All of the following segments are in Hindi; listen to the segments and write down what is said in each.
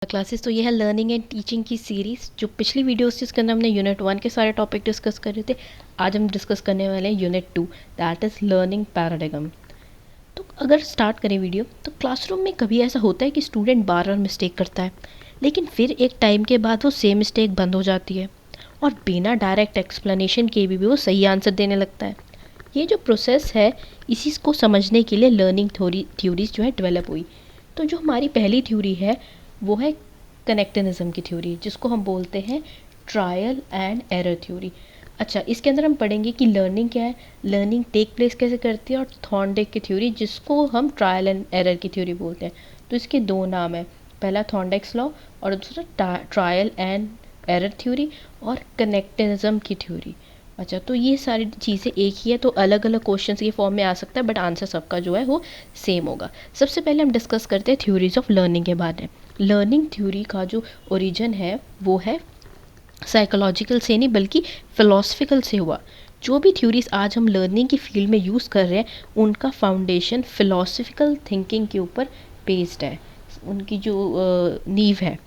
क्लासेस तो ये है लर्निंग एंड टीचिंग की सीरीज़। जो पिछली वीडियोस थी उसके अंदर हमने यूनिट 1 के सारे टॉपिक डिस्कस कर रहे थे। आज हम डिस्कस करने वाले हैं unit 2, that is learning paradigm. तो अगर स्टार्ट करें वीडियो, तो क्लासरूम में कभी ऐसा होता है कि स्टूडेंट बार बार मिस्टेक करता है, लेकिन फिर एक टाइम के बाद वो सेम मिस्टेक बंद हो जाती है और बिना डायरेक्ट एक्सप्लेनेशन के भी वो सही आंसर देने लगता है। ये जो प्रोसेस है, इसी को समझने के लिए लर्निंग थ्योरीज जो है डेवलप हुई। तो जो हमारी पहली थ्योरी है वो है कनेक्टिनिज्म की थ्योरी, जिसको हम बोलते हैं ट्रायल एंड एरर थ्योरी। अच्छा, इसके अंदर हम पढ़ेंगे कि लर्निंग क्या है, लर्निंग टेक प्लेस कैसे करती है, और थॉर्नडाइक की थ्योरी जिसको हम ट्रायल एंड एरर की थ्योरी बोलते हैं। तो इसके दो नाम है, पहला थॉर्नडाइक्स लॉ और दूसरा ट्रायल एंड एरर थ्योरी और कनेक्टिनिज्म की थ्योरी। अच्छा, तो ये सारी चीज़ें एक ही है, तो अलग अलग क्वेश्चंस के फॉर्म में आ सकता है, बट आंसर सबका जो है वो सेम होगा। सबसे पहले हम डिस्कस करते हैं थ्योरीज ऑफ लर्निंग के बारे में। लर्निंग थ्योरी का जो ओरिजिन है वो है साइकोलॉजिकल से नहीं बल्कि फिलोसफिकल से हुआ। जो भी थ्योरीज आज हम लर्निंग की फील्ड में यूज़ कर रहे हैं, उनका फाउंडेशन फिलोसफिकल थिंकिंग के ऊपर बेस्ड है, उनकी जो नींव है।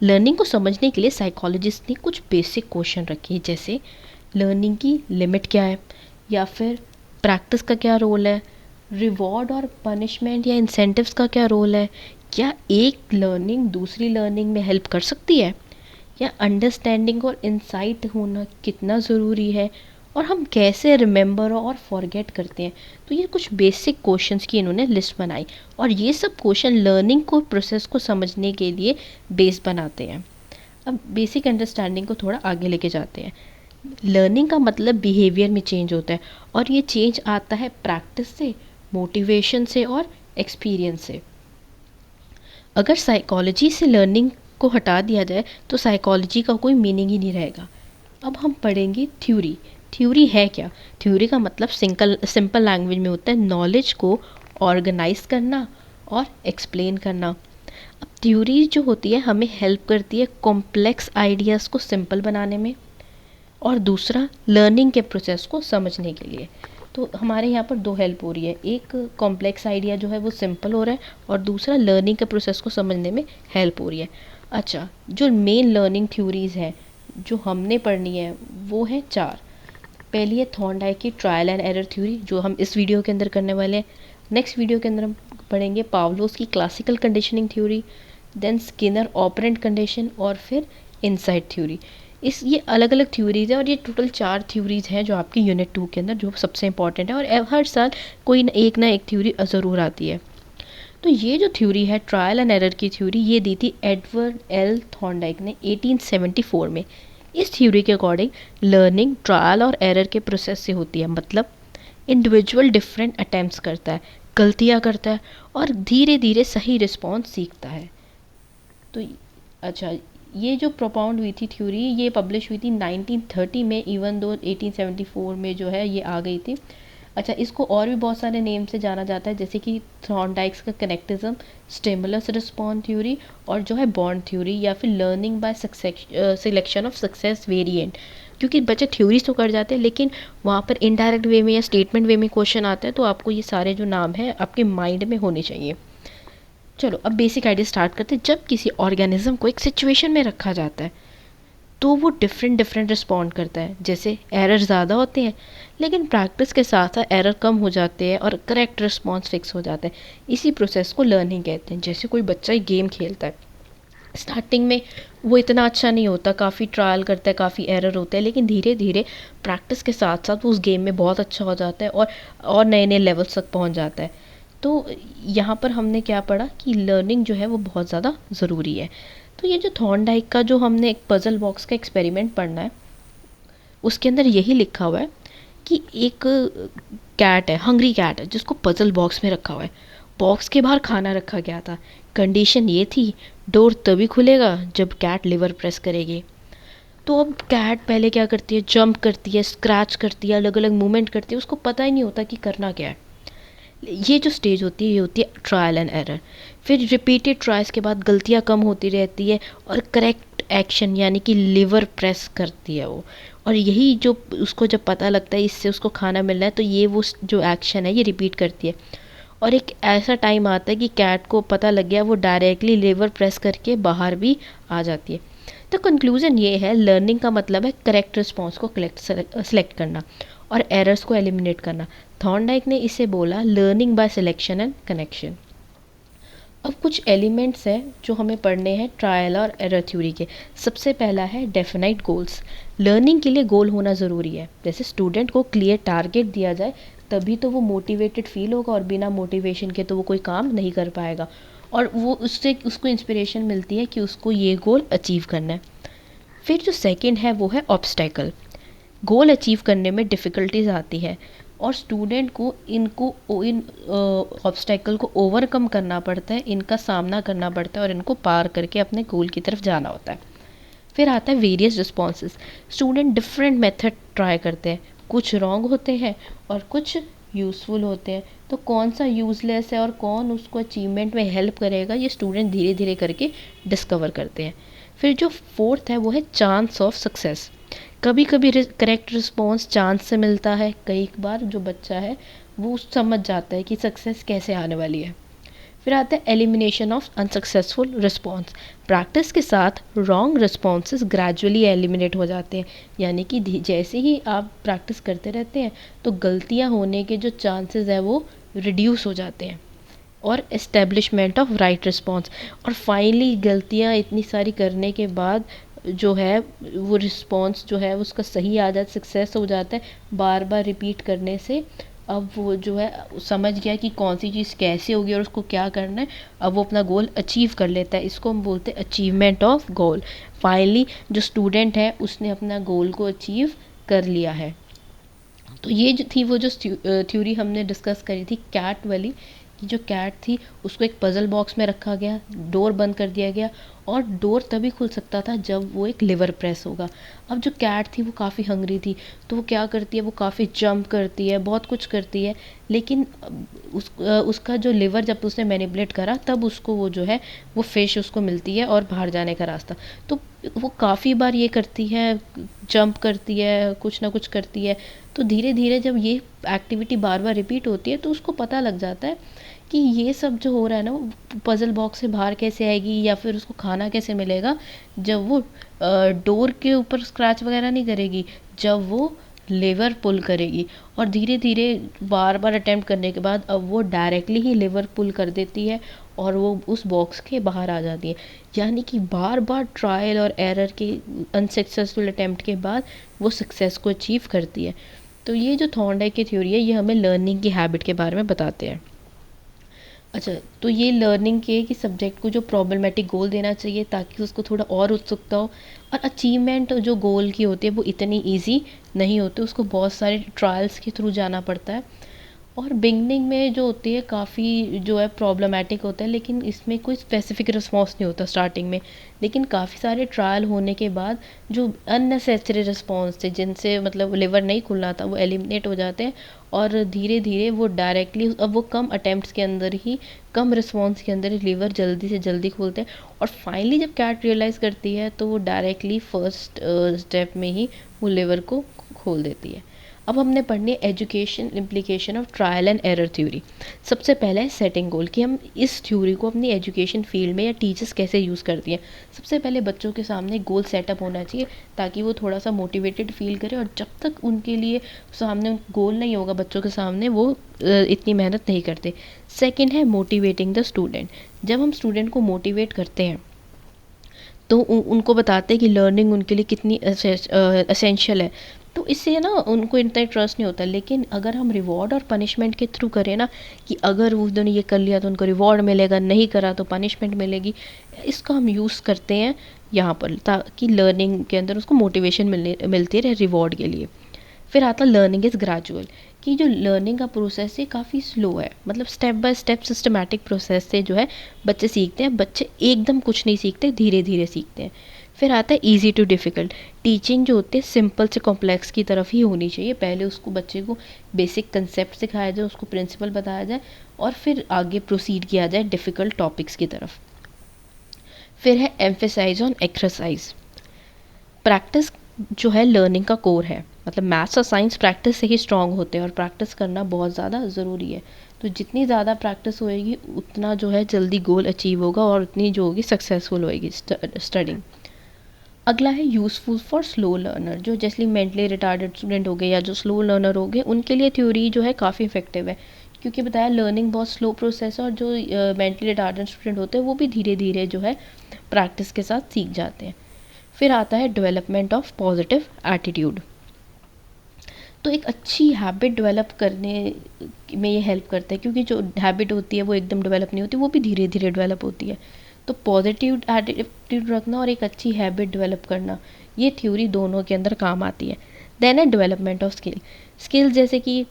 लर्निंग को समझने के लिए साइकोलॉजिस्ट ने कुछ बेसिक क्वेश्चन रखे, जैसे लर्निंग की लिमिट क्या है, या फिर प्रैक्टिस का क्या रोल है, रिवॉर्ड और पनिशमेंट या इंसेंटिव्स का क्या रोल है, क्या एक लर्निंग दूसरी लर्निंग में हेल्प कर सकती है, या अंडरस्टैंडिंग और इंसाइट होना कितना ज़रूरी है, और हम कैसे रिमेंबर और फॉरगेट करते हैं। तो ये कुछ बेसिक क्वेश्चंस की इन्होंने लिस्ट बनाई, और ये सब क्वेश्चन लर्निंग को प्रोसेस को समझने के लिए बेस बनाते हैं। अब बेसिक अंडरस्टैंडिंग को थोड़ा आगे लेके जाते हैं। लर्निंग का मतलब बिहेवियर में चेंज होता है, और ये चेंज आता है प्रैक्टिस से, मोटिवेशन से और एक्सपीरियंस से। अगर साइकोलॉजी से लर्निंग को हटा दिया जाए तो साइकोलॉजी का कोई मीनिंग ही नहीं रहेगा। अब हम पढ़ेंगे थ्योरी। थ्योरी है क्या? थ्योरी का मतलब सिंपल लैंग्वेज में होता है नॉलेज को ऑर्गेनाइज करना और एक्सप्लेन करना। अब थ्योरी जो होती है हमें हेल्प करती है कॉम्प्लेक्स आइडियाज़ को सिंपल बनाने में, और दूसरा लर्निंग के प्रोसेस को समझने के लिए। तो हमारे यहाँ पर दो हेल्प हो रही है, एक कॉम्प्लेक्स आइडिया जो है वो सिंपल हो रहा है, और दूसरा लर्निंग के प्रोसेस को समझने में हेल्प हो रही है। अच्छा, जो मेन लर्निंग थ्योरीज हैं जो हमने पढ़नी है वो है चार। पहली है थॉर्नडाइक की ट्रायल एंड एरर थ्योरी, जो हम इस वीडियो के अंदर करने वाले हैं। नेक्स्ट वीडियो के अंदर हम पढ़ेंगे पावलोस की classical conditioning theory, then Skinner operant condition, और फिर इनसाइट थ्योरी। ये अलग अलग थ्योरीज है, और ये टोटल चार थ्योरीज हैं जो आपकी यूनिट 2 के अंदर जो सबसे इंपॉर्टेंट है, और हर साल कोई ना एक थ्योरी ज़रूर आती है। तो ये जो थ्योरी है ट्रायल एंड एरर की थ्योरी, ये दी थी एडवर्ड एल थॉर्नडाइक ने 1874 में। इस थ्योरी के अकॉर्डिंग लर्निंग ट्रायल और एरर के प्रोसेस से होती है, मतलब इंडिविजुअल डिफरेंट अटैम्प्ट्स करता है, गलतियाँ करता है, और धीरे धीरे सही रिस्पॉन्स सीखता है। तो अच्छा, ये जो प्रोपाउंड हुई थी थ्योरी, ये पब्लिश हुई थी 1930 में, इवन दो 1874 में जो है ये आ गई थी। अच्छा, इसको और भी बहुत सारे नेम से जाना जाता है, जैसे कि थॉर्नडाइक्स का कनेक्टिज्म, स्टिमुलस रिस्पॉन्स थ्योरी, और जो है बॉन्ड थ्योरी, या फिर learning by selection of success variant. क्योंकि बच्चे थ्योरीज तो कर जाते हैं, लेकिन वहाँ पर इनडायरेक्ट वे में या स्टेटमेंट वे में क्वेश्चन आता है, तो आपको ये सारे जो नाम हैं आपके माइंड में होने चाहिए। चलो अब बेसिक आइडिया स्टार्ट करते हैं। जब किसी ऑर्गेनिज्म को एक सिचुएशन में रखा जाता है तो वो डिफरेंट रिस्पॉन्ड करता है। जैसे एरर ज़्यादा होते हैं, लेकिन प्रैक्टिस के साथ साथ एरर कम हो जाते हैं और करेक्ट रिस्पॉन्स फिक्स हो जाता है। इसी प्रोसेस को लर्निंग कहते हैं। जैसे कोई बच्चा एक गेम खेलता है, स्टार्टिंग में वो इतना अच्छा नहीं होता, काफ़ी ट्रायल करता है, काफ़ी एरर होते हैं, लेकिन धीरे धीरे प्रैक्टिस के साथ साथ वो उस गेम में बहुत अच्छा हो जाता है और नए नए लेवल्स तक पहुंच जाता है। तो यहाँ पर हमने क्या पढ़ा कि लर्निंग जो है वो बहुत ज़्यादा ज़रूरी है। तो ये जो थॉर्नडाइक का जो हमने एक पज़ल बॉक्स का एक्सपेरिमेंट पढ़ना है, उसके अंदर यही लिखा हुआ है कि एक कैट है, हंग्री कैट है, जिसको पज़ल बॉक्स में रखा हुआ है। बॉक्स के बाहर खाना रखा गया था। कंडीशन ये थी, डोर तभी खुलेगा जब कैट लिवर प्रेस करेगी। तो अब कैट पहले क्या करती है, जंप करती है, स्क्रैच करती है, अलग अलग मूवमेंट करती है, उसको पता ही नहीं होता कि करना क्या है। ये जो स्टेज होती है ये होती है ट्रायल एंड एरर। फिर रिपीटेड ट्रायल्स के बाद गलतियाँ कम होती रहती है, और करेक्ट एक्शन यानी कि लिवर प्रेस करती है वो। और यही जो उसको जब पता लगता है इससे उसको खाना मिल रहा है, तो ये वो जो एक्शन है ये रिपीट करती है। और एक ऐसा टाइम आता है कि कैट को पता लग गया, वो डायरेक्टली लेवर प्रेस करके बाहर भी आ जाती है। तो कंक्लूजन ये है, लर्निंग का मतलब है करेक्ट रिस्पॉन्स को सेलेक्ट करना और एरर्स को एलिमिनेट करना। थॉर्नडाइक ने इसे बोला learning by selection and connection. अब कुछ एलिमेंट्स हैं जो हमें पढ़ने हैं ट्रायल और एरर थ्योरी के। सबसे पहला है डेफिनाइट गोल्स। लर्निंग के लिए गोल होना ज़रूरी है। जैसे स्टूडेंट को क्लियर टारगेट दिया जाए तभी तो वो मोटिवेटेड फील होगा, और बिना मोटिवेशन के तो वो कोई काम नहीं कर पाएगा, और वो उससे उसको इंस्पिरेशन मिलती है कि उसको ये गोल अचीव करना है। फिर जो सेकंड है वो है ऑब्स्टेकल। गोल अचीव करने में डिफ़िकल्टीज आती है और स्टूडेंट को इन ऑब्स्टेकल को ओवरकम करना पड़ता है, इनका सामना करना पड़ता है और इनको पार करके अपने गोल की तरफ जाना होता है। फिर आता है various responses. Student different method try करते हैं, कुछ रॉन्ग होते हैं और कुछ यूज़फुल होते हैं। तो कौन सा यूज़लेस है और कौन उसको अचीवमेंट में हेल्प करेगा, ये स्टूडेंट धीरे धीरे करके डिस्कवर करते हैं। फिर जो फोर्थ है वो है चांस ऑफ सक्सेस। कभी कभी करेक्ट रिस्पॉन्स चांस से मिलता है, कई बार जो बच्चा है वो समझ जाता है कि सक्सेस कैसे आने वाली है। फिर आता है elimination of unsuccessful response. Practice के साथ रॉन्ग रिस्पॉन्सेस ग्रेजुअली एलिमिनेट हो जाते हैं, यानी कि जैसे ही आप प्रैक्टिस करते रहते हैं तो गलतियां होने के जो चांसेस है वो रिड्यूस हो जाते हैं। और एस्टेब्लिशमेंट ऑफ राइट रिस्पॉन्स। और फाइनली गलतियां इतनी सारी करने के बाद जो है वो रिस्पॉन्स जो है उसका सही आ जाता, सक्सेस हो जाता है। बार बार रिपीट करने से अब वो जो है समझ गया कि कौन सी चीज़ कैसे होगी और उसको क्या करना है, अब वो अपना गोल अचीव कर लेता है। इसको हम बोलते हैं अचीवमेंट ऑफ गोल। फाइनली जो स्टूडेंट है उसने अपना गोल को अचीव कर लिया है। तो ये जो थी वो जो थ्योरी हमने डिस्कस करी थी कैट वाली, कि जो कैट थी उसको एक पज़ल बॉक्स में रखा गया, डोर बंद कर दिया गया, और डोर तभी खुल सकता था जब वो एक लिवर प्रेस होगा। अब जो कैट थी वो काफ़ी हंग्री थी, तो वो क्या करती है, वो काफ़ी जंप करती है, बहुत कुछ करती है, लेकिन उसका जो लिवर जब उसने मैनिपुलेट करा तब उसको वो जो है वो फिश उसको मिलती है और बाहर जाने का रास्ता। तो वो काफ़ी बार ये करती है, जंप करती है, कुछ ना कुछ करती है। तो धीरे धीरे जब ये एक्टिविटी बार बार रिपीट होती है तो उसको पता लग जाता है कि ये सब जो हो रहा है ना वो पज़ल बॉक्स से बाहर कैसे आएगी या फिर उसको खाना कैसे मिलेगा, जब वो डोर के ऊपर स्क्रैच वगैरह नहीं करेगी, जब वो लेवर पुल करेगी। और धीरे धीरे बार बार अटेम्प्ट करने के बाद अब वो डायरेक्टली ही लेवर पुल कर देती है और वो उस बॉक्स के बाहर आ जाती है। यानी कि बार बार ट्रायल और एरर के अनसक्सेसफुल अटेम्प्ट के बाद वो सक्सेस को अचीव करती है। तो ये जो थॉर्नडाइक की थ्योरी है ये हमें लर्निंग की हैबिट के बारे में बताते हैं। अच्छा, तो ये लर्निंग के कि सब्जेक्ट को जो प्रॉब्लमेटिक गोल देना चाहिए ताकि उसको थोड़ा और उत्सुकता हो, और अचीवमेंट जो गोल की होती है वो इतनी इजी नहीं होती, उसको बहुत सारे ट्रायल्स के थ्रू जाना पड़ता है। और बिगनिंग में जो होती है काफ़ी जो है प्रॉब्लमेटिक होता है, लेकिन इसमें कोई स्पेसिफिक रिस्पॉन्स नहीं होता स्टार्टिंग में। लेकिन काफ़ी सारे ट्रायल होने के बाद जो अननेसेसरी रिस्पॉन्स थे जिनसे मतलब लिवर नहीं खुलना था वो एलिमिनेट हो जाते हैं, और धीरे धीरे वो डायरेक्टली अब वो कम अटैम्प्ट्स के अंदर ही, कम रिस्पॉन्स के अंदर ही लिवर जल्दी से जल्दी खोलते हैं। और फाइनली जब कैट रियलाइज़ करती है तो वो डायरेक्टली फर्स्ट स्टेप में ही वो लिवर को खोल देती है। अब हमने पढ़नी है education implication of trial and error theory. सबसे पहला है सेटिंग गोल, कि हम इस थ्योरी को अपनी एजुकेशन फील्ड में या टीचर्स कैसे यूज़ करती हैं। सबसे पहले बच्चों के सामने गोल सेटअप होना चाहिए ताकि वो थोड़ा सा मोटिवेटेड फील करे, और जब तक उनके लिए सामने गोल नहीं होगा बच्चों के सामने वो इतनी मेहनत नहीं करते। सेकेंड है मोटिवेटिंग द स्टूडेंट। जब हम स्टूडेंट को मोटिवेट करते हैं तो उनको बताते हैं कि लर्निंग उनके लिए कितनी असेंशियल है, तो इससे ना उनको इतना ट्रस्ट नहीं होता। लेकिन अगर हम रिवॉर्ड और पनिशमेंट के थ्रू करें ना, कि अगर उन्होंने ये कर लिया तो उनको रिवॉर्ड मिलेगा, नहीं करा तो पनिशमेंट मिलेगी, इसका हम यूज़ करते हैं यहाँ पर ताकि लर्निंग के अंदर उसको मोटिवेशन मिलती रहे रिवॉर्ड के लिए। फिर आता लर्निंग इज़ ग्रेजुअल, कि जो लर्निंग का प्रोसेस है काफ़ी स्लो है, मतलब step by step systematic process से जो है बच्चे सीखते हैं। बच्चे एकदम कुछ नहीं सीखते, धीरे धीरे सीखते हैं। फिर आता है इजी टू डिफ़िकल्ट। टीचिंग जो होती है सिंपल से कॉम्प्लेक्स की तरफ ही होनी चाहिए। पहले उसको बच्चे को बेसिक कंसेप्ट सिखाया जाए, उसको प्रिंसिपल बताया जाए, और फिर आगे प्रोसीड किया जाए डिफ़िकल्ट टॉपिक्स की तरफ। फिर है एम्फेसाइज ऑन एक्सरसाइज। प्रैक्टिस जो है लर्निंग का कोर है, मतलब मैथ्स और साइंस प्रैक्टिस से ही स्ट्रांग होते हैं और प्रैक्टिस करना बहुत ज़्यादा ज़रूरी है। तो जितनी ज़्यादा प्रैक्टिस होएगी उतना जो है जल्दी गोल अचीव होगा और उतनी जो होगी सक्सेसफुल होएगी स्टडिंग। अगला है यूज़फुल फॉर स्लो लर्नर, जो जैसे मेंटली रिटार्डेड स्टूडेंट हो गए या जो स्लो लर्नर हो गए उनके लिए थ्योरी जो है काफ़ी इफेक्टिव है, क्योंकि बताया लर्निंग बहुत स्लो प्रोसेस है और जो मेंटली रिटार्डेड स्टूडेंट होते हैं वो भी धीरे धीरे जो है प्रैक्टिस के साथ सीख जाते हैं। फिर आता है डेवलपमेंट ऑफ पॉजिटिव एटीट्यूड। तो एक अच्छी हैबिट डेवलप करने में ये हेल्प करता है, क्योंकि जो हैबिट होती है वो एकदम डेवलप नहीं होती, वो भी धीरे धीरे डेवलप होती है। तो पॉजिटिव एटीट्यूड रखना और एक अच्छी हैबिट डेवलप करना, ये थ्योरी दोनों के अंदर काम आती है। देन है डेवलपमेंट ऑफ स्किल जैसे कि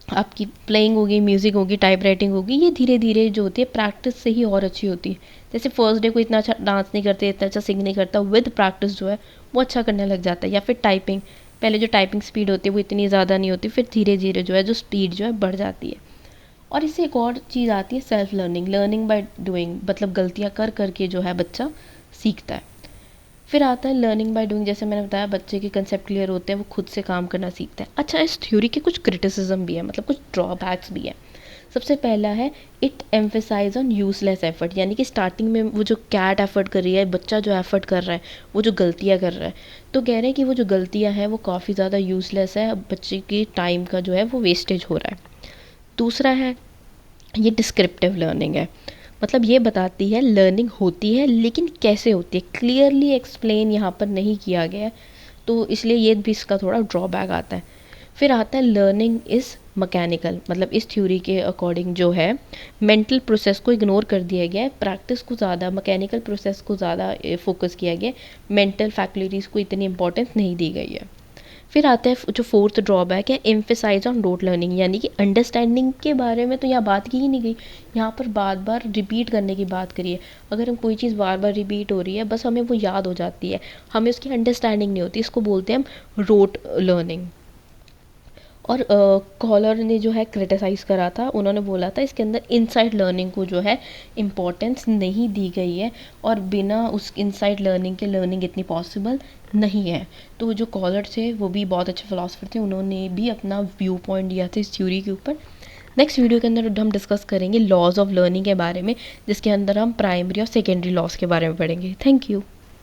आपकी प्लेइंग होगी, म्यूज़िक होगी, टाइप राइटिंग होगी, ये धीरे धीरे जो होती है प्रैक्टिस से ही और अच्छी होती है। जैसे फर्स्ट डे को इतना अच्छा डांस नहीं करते, इतना अच्छा सिंग नहीं करता, विद प्रैक्टिस जो है वो अच्छा करने लग जाता है। या फिर टाइपिंग, पहले जो टाइपिंग स्पीड होती है वो इतनी ज़्यादा नहीं होती, फिर धीरे धीरे जो है जो स्पीड जो है बढ़ जाती है। और इससे एक और चीज़ आती है self learning, learning by doing, मतलब गलतियाँ कर करके जो है बच्चा सीखता है। फिर आता है लर्निंग बाय डूइंग, जैसे मैंने बताया बच्चे के कंसेप्ट क्लियर होते हैं, वो खुद से काम करना सीखता है। अच्छा, इस थ्योरी के कुछ क्रिटिसिज्म भी है, मतलब कुछ ड्रॉबैक्स भी है। सबसे पहला है it emphasize on useless effort, यानी कि स्टार्टिंग में वो जो कैट एफर्ट कर रही है, बच्चा जो एफर्ट कर रहा है, वो जो गलतियाँ कर रहा है, तो कह रहे हैं कि वो जो गलतियाँ हैं वो काफ़ी ज़्यादा यूजलेस है, बच्चे की टाइम का जो है वो वेस्टेज हो रहा है। दूसरा है ये डिस्क्रिप्टिव लर्निंग है, मतलब ये बताती है लर्निंग होती है लेकिन कैसे होती है, क्लियरली एक्सप्लेन यहाँ पर नहीं किया गया है, तो इसलिए ये भी इसका थोड़ा ड्रॉबैक आता है। फिर आता है लर्निंग इज़ मैकेनिकल, मतलब इस थ्योरी के अकॉर्डिंग जो है मेंटल प्रोसेस को इग्नोर कर दिया गया है, प्रैक्टिस को ज़्यादा, मैकेनिकल प्रोसेस को ज़्यादा फोकस किया गया है, मेंटल फैकल्टीज़ को इतनी इंपॉर्टेंस नहीं दी गई है। फिर आता है जो फोर्थ ड्रॉबैक है एम्फेसाइज ऑन रोट लर्निंग, यानी कि अंडरस्टैंडिंग के बारे में तो यहाँ बात की ही नहीं गई, यहाँ पर बार बार रिपीट करने की बात करिए। अगर हम कोई चीज़ बार बार रिपीट हो रही है, बस हमें वो याद हो जाती है, हमें उसकी अंडरस्टैंडिंग नहीं होती, इसको बोलते हैं हम रोट लर्निंग। और कॉलर ने जो है क्रिटिसाइज़ करा था, उन्होंने बोला था इसके अंदर इनसाइड लर्निंग को जो है इम्पोर्टेंस नहीं दी गई है और बिना उस इनसाइड लर्निंग के लर्निंग इतनी पॉसिबल नहीं है। तो जो कॉलर थे वो भी बहुत अच्छे फिलोसफर थे, उन्होंने भी अपना व्यू पॉइंट दिया था इस थ्योरी के ऊपर। नेक्स्ट वीडियो के अंदर हम डिस्कस करेंगे लॉज ऑफ लर्निंग के बारे में, जिसके अंदर हम प्राइमरी और सेकेंडरी लॉज के बारे में पढ़ेंगे। Thank you.